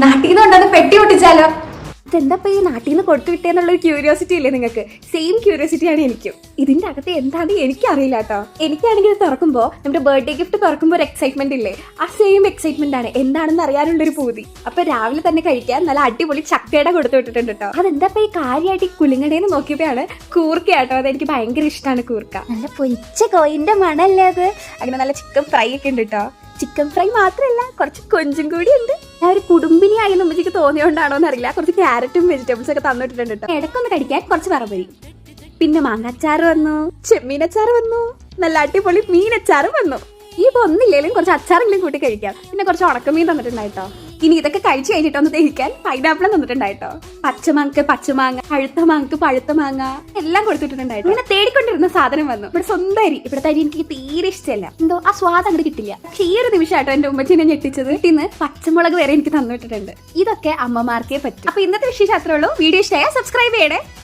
നാട്ടിൽ നിന്ന് കൊണ്ടുവന്ന് പെട്ടി പൊട്ടിച്ചാലോ? ഇതെന്താ ഈ നാട്ടിൽ നിന്ന് കൊടുത്തു വിട്ടേന്നുള്ളൊരു ക്യൂരിയോസിറ്റി ഇല്ലേ നിങ്ങൾക്ക്? സെയിം ക്യൂരിയോസിറ്റിയാണ് എനിക്കും. ഇതിന്റെ അകത്ത് എന്താണെന്ന് എനിക്കറിയില്ല കേട്ടോ. എനിക്കാണെങ്കിൽ ഇത് തുറക്കുമ്പോൾ നമ്മുടെ ബർത്ത്ഡേ ഗിഫ്റ്റ് തുറക്കുമ്പോൾ ഒരു എക്സൈറ്റ്മെന്റ് ഇല്ലേ, ആ സെയിം എക്സൈറ്റ്മെന്റ് ആണ്. എന്താണെന്ന് അറിയാനുള്ളൊരു പൂതി. അപ്പൊ രാവിലെ തന്നെ കഴിക്കാൻ നല്ല അടിപൊളി ചക്കയുടെ കൊടുത്തു വിട്ടിട്ടുണ്ട് കേട്ടോ. അതെന്താ ഈ കാര്യമായിട്ട് ഈ കുലുങ്ങടേന്ന് നോക്കിയപ്പോഴാണ് കൂർക്ക കേട്ടോ. അതെനിക്ക് ഭയങ്കര ഇഷ്ടമാണ് കൂർക്ക. നല്ല പൊരിച്ച കോയിന്റെ മണല്ലേ അത്. അങ്ങനെ നല്ല ചിക്കൻ ഫ്രൈ ഒക്കെ ഉണ്ട് കേട്ടോ. ചിക്കൻ ഫ്രൈ മാത്രമല്ല, കുറച്ച് കൊഞ്ചും കൂടി ഉണ്ട്. ഞാൻ ഒരു കുടുംബിനിയായി നമുക്ക് തോന്നിയോണ്ടാണോ എന്നറിയില്ല, കുറച്ച് ക്യാരറ്റും വെജിറ്റബിൾസ് ഒക്കെ തന്നിട്ടുണ്ട് കേട്ടോ. ഇടയ്ക്കൊന്ന് കടിക്കാൻ കുറച്ച് വറവരി. പിന്നെ മാങ്ങാച്ചാർ വന്നു, ചെമ്മീനച്ചാർ വന്നു, നല്ല അടിപൊളി മീനച്ചാറും വന്നു. ഈ ഒന്നില്ലേലും കുറച്ച് അച്ചാറെങ്കിലും കൂട്ടി കഴിക്കാം. പിന്നെ കുറച്ച് ഉണക്കമീൻ തന്നിട്ടുണ്ടായിട്ടോ. ഇനി ഇതൊക്കെ കഴിച്ചു കഴിഞ്ഞിട്ട് ഒന്ന് ദഹിക്കാൻ പൈനാപ്പിളും തന്നിട്ടുണ്ടായിട്ടോ. പച്ചമാങ്ങക്ക് പച്ചമാങ്ങ, പഴുത്ത മാങ്ങക്ക് പഴുത്ത മാങ്ങ എല്ലാം കൊടുത്തിട്ടുണ്ടായിട്ടോ. ഇങ്ങനെ തേടിക്കൊണ്ടിരുന്ന സാധനം വന്നു. ഇവിടെ സ്വന്തം അരി, ഇവിടുത്തെ അരി എനിക്ക് തീരെ ഇഷ്ടമല്ല. എന്തോ ആ സ്വാദ് അങ്ങോട്ട് കിട്ടില്ല. പക്ഷെ ഈ ഒരു നിമിഷമായിട്ടോ എന്റെ ഉമ്മച്ചിനെ ഞെട്ടിച്ചത്. ഇന്ന് പച്ചമുളക് വരെ എനിക്ക് തന്നിട്ടുണ്ട്. ഇതൊക്കെ അമ്മമാർക്കേ പറ്റും. അപ്പൊ ഇന്നത്തെ വിശേഷം അത്രേ ഉള്ളൂ. വീഡിയോ ഇഷ്ടമായ സബ്സ്ക്രൈബ് ചെയ്യണേ.